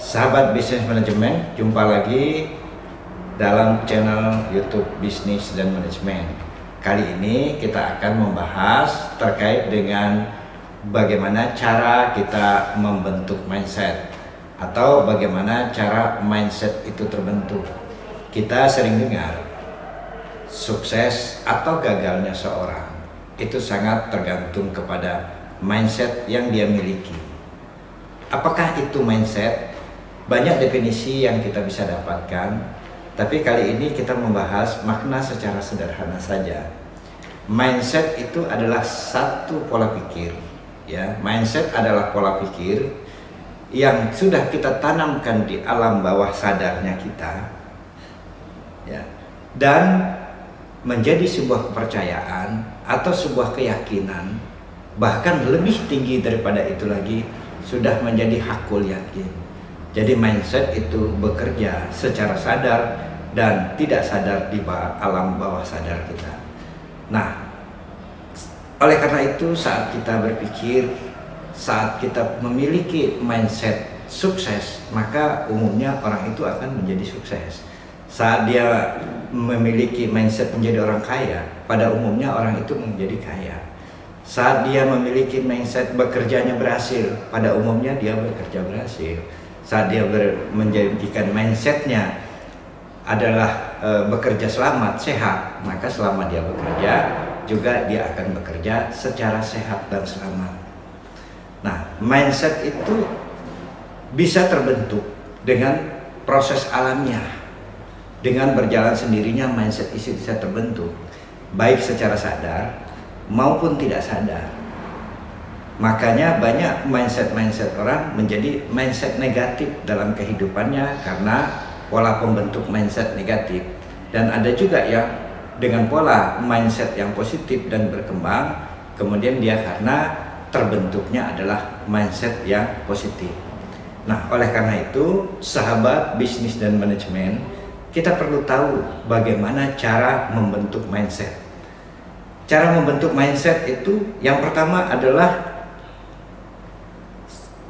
Sahabat bisnis manajemen, jumpa lagi dalam channel YouTube Bisnis dan Manajemen. Kali ini kita akan membahas terkait dengan bagaimana cara kita membentuk mindset atau bagaimana cara mindset itu terbentuk. Kita sering dengar sukses atau gagalnya seorang itu sangat tergantung kepada mindset yang dia miliki. Apakah itu mindset? Banyak definisi yang kita bisa dapatkan, tapi kali ini kita membahas makna secara sederhana saja. Mindset itu adalah satu pola pikir, ya. Mindset adalah pola pikir yang sudah kita tanamkan di alam bawah sadarnya kita, ya, dan menjadi sebuah kepercayaan atau sebuah keyakinan, bahkan lebih tinggi daripada itu lagi, sudah menjadi hakul yakin. Jadi mindset itu bekerja secara sadar dan tidak sadar di alam bawah sadar kita. Nah, oleh karena itu saat kita berpikir, saat kita memiliki mindset sukses, maka umumnya orang itu akan menjadi sukses. Saat dia memiliki mindset menjadi orang kaya, pada umumnya orang itu menjadi kaya. Saat dia memiliki mindset bekerjanya berhasil, pada umumnya dia bekerja berhasil. Saat dia menjadikan mindsetnya adalah bekerja selamat, sehat, maka selama dia bekerja juga dia akan bekerja secara sehat dan selamat. Nah, mindset itu bisa terbentuk dengan proses alamiah. Dengan berjalan sendirinya mindset itu bisa terbentuk, baik secara sadar maupun tidak sadar. Makanya banyak mindset orang menjadi mindset negatif dalam kehidupannya karena pola pembentuk mindset negatif. Dan ada juga yang dengan pola mindset yang positif dan berkembang, kemudian dia karena terbentuknya adalah mindset yang positif. Nah, oleh karena itu, sahabat bisnis dan manajemen, kita perlu tahu bagaimana cara membentuk mindset. Cara membentuk mindset itu yang pertama adalah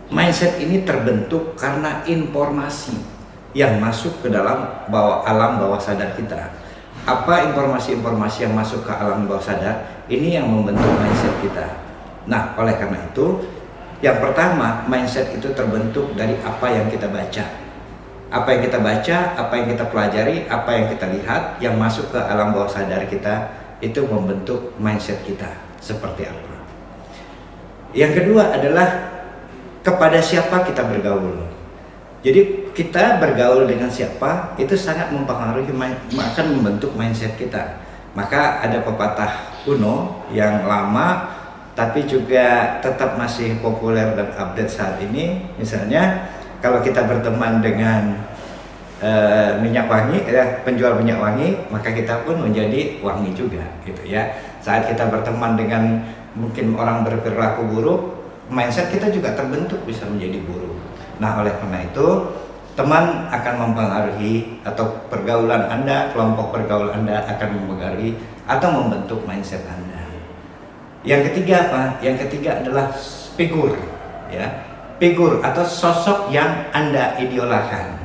mindset ini terbentuk karena informasi yang masuk ke dalam alam bawah sadar kita. Apa informasi-informasi yang masuk ke alam bawah sadar? Ini yang membentuk mindset kita. Nah, oleh karena itu, yang pertama, mindset itu terbentuk dari apa yang kita baca. Apa yang kita baca, apa yang kita pelajari, apa yang kita lihat, yang masuk ke alam bawah sadar kita, itu membentuk mindset kita seperti apa. Yang kedua adalah kepada siapa kita bergaul. Jadi kita bergaul dengan siapa itu sangat mempengaruhi, akan membentuk mindset kita. Maka ada pepatah kuno yang lama tapi juga tetap masih populer dan update saat ini. Misalnya kalau kita berteman dengan minyak wangi, penjual minyak wangi, maka kita pun menjadi wangi juga, gitu ya. Saat kita berteman dengan mungkin orang berperilaku buruk, mindset kita juga terbentuk bisa menjadi buruk. Nah, oleh karena itu, teman akan mempengaruhi atau pergaulan Anda, kelompok pergaulan Anda akan mempengaruhi atau membentuk mindset Anda. Yang ketiga apa? Yang ketiga adalah figur, ya. Figur atau sosok yang Anda idolakan.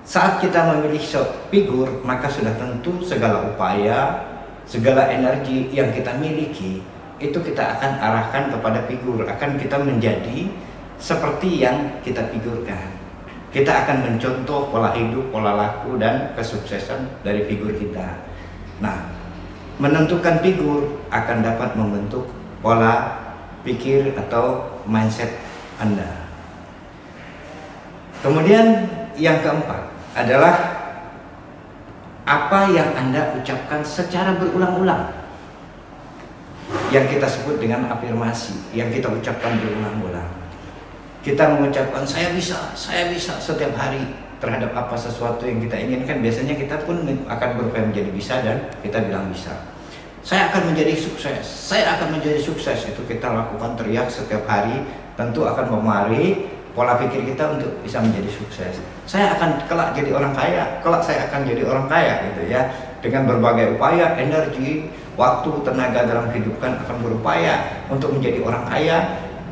Saat kita memilih figur, maka sudah tentu segala upaya, segala energi yang kita miliki itu kita akan arahkan kepada figur, akan kita menjadi seperti yang kita figurkan. Kita akan mencontoh pola hidup, pola laku, dan kesuksesan dari figur kita. Nah, menentukan figur akan dapat membentuk pola pikir atau mindset Anda. Kemudian yang keempat adalah apa yang Anda ucapkan secara berulang-ulang, yang kita sebut dengan afirmasi, yang kita ucapkan berulang-ulang. Kita mengucapkan saya bisa setiap hari terhadap apa sesuatu yang kita inginkan. Biasanya kita pun akan berupaya menjadi bisa dan kita bilang bisa. Saya akan menjadi sukses, saya akan menjadi sukses, itu kita lakukan teriak setiap hari, tentu akan mempengaruhi pola pikir kita untuk bisa menjadi sukses. Saya akan kelak jadi orang kaya, kelak saya akan jadi orang kaya, gitu ya. Dengan berbagai upaya, energi, waktu, tenaga dalam kehidupan akan berupaya untuk menjadi orang kaya.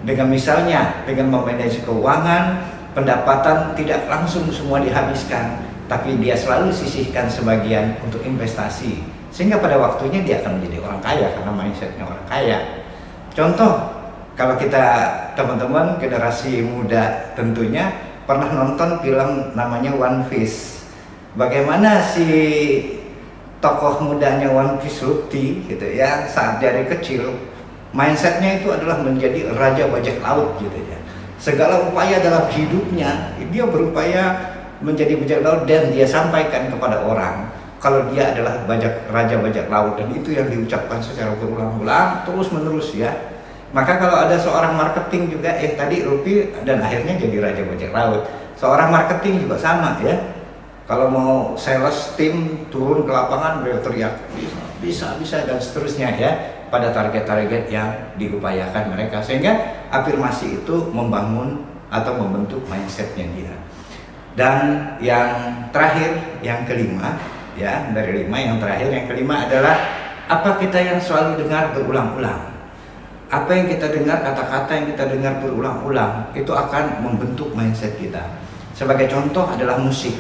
Dengan misalnya, dengan memanage keuangan, pendapatan tidak langsung semua dihabiskan, tapi dia selalu sisihkan sebagian untuk investasi, sehingga pada waktunya dia akan menjadi orang kaya karena mindsetnya orang kaya. Contoh, kalau kita teman-teman generasi muda tentunya pernah nonton film namanya One Piece. Bagaimana si tokoh mudanya One Piece Luffy gitu ya, saat dari kecil mindsetnya itu adalah menjadi raja bajak laut gitu ya. Segala upaya dalam hidupnya dia berupaya menjadi bajak laut, dan dia sampaikan kepada orang kalau dia adalah raja bajak laut, dan itu yang diucapkan secara berulang-ulang terus menerus ya. Maka kalau ada seorang marketing juga tadi Luffy dan akhirnya jadi raja bajak laut. Seorang marketing juga sama ya. Kalau mau sales tim turun ke lapangan beliau teriak bisa dan seterusnya ya, pada target-target yang diupayakan mereka, sehingga afirmasi itu membangun atau membentuk mindsetnya dia. Dan yang terakhir, yang kelima ya, dari 5 yang terakhir, yang kelima adalah apa kita yang selalu dengar berulang-ulang. Apa yang kita dengar, kata-kata yang kita dengar berulang-ulang itu akan membentuk mindset kita. Sebagai contoh adalah musik.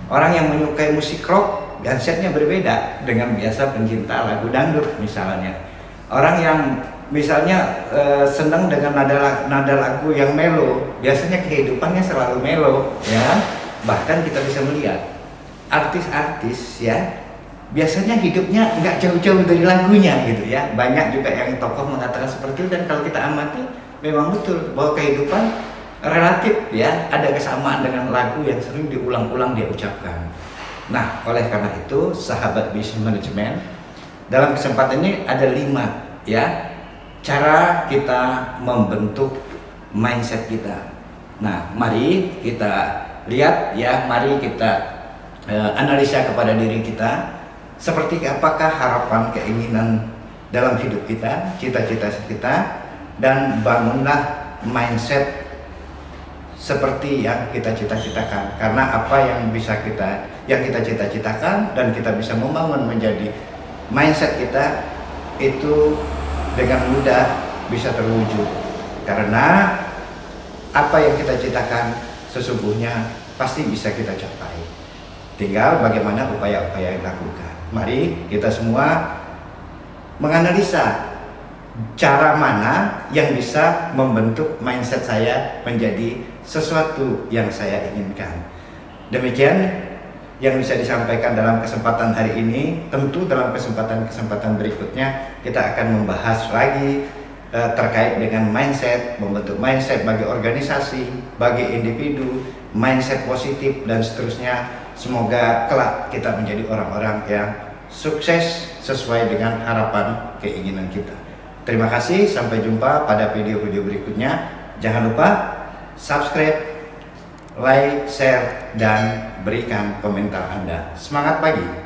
Orang yang menyukai musik rock, mindsetnya berbeda dengan biasa pencinta lagu dangdut misalnya. Orang yang misalnya senang dengan nada lagu yang melo, biasanya kehidupannya selalu melo ya. Bahkan kita bisa melihat artis-artis ya, biasanya hidupnya nggak jauh-jauh dari lagunya gitu ya. Banyak juga yang tokoh mengatakan seperti itu, dan kalau kita amati memang betul bahwa kehidupan relatif ya ada kesamaan dengan lagu yang sering diulang-ulang dia ucapkan. Nah, oleh karena itu sahabat bisnis manajemen, dalam kesempatan ini ada 5 ya cara kita membentuk mindset kita. Nah, mari kita lihat ya, mari kita analisa kepada diri kita, seperti apakah harapan, keinginan dalam hidup kita, cita-cita kita, dan bangunlah mindset seperti yang kita cita-citakan. Karena apa yang kita cita-citakan dan kita bisa membangun menjadi mindset kita itu dengan mudah bisa terwujud. Karena apa yang kita citakan sesungguhnya pasti bisa kita capai. Tinggal bagaimana upaya-upaya yang dilakukan. Mari kita semua menganalisa cara mana yang bisa membentuk mindset saya menjadi sesuatu yang saya inginkan. Demikian yang bisa disampaikan dalam kesempatan hari ini. Tentu dalam kesempatan berikutnya kita akan membahas lagi terkait dengan mindset, membentuk mindset bagi organisasi, bagi individu, mindset positif dan seterusnya. Semoga kelak kita menjadi orang-orang yang sukses sesuai dengan harapan keinginan kita. Terima kasih, sampai jumpa pada video-video berikutnya. Jangan lupa subscribe, like, share, dan berikan komentar Anda. Semangat pagi!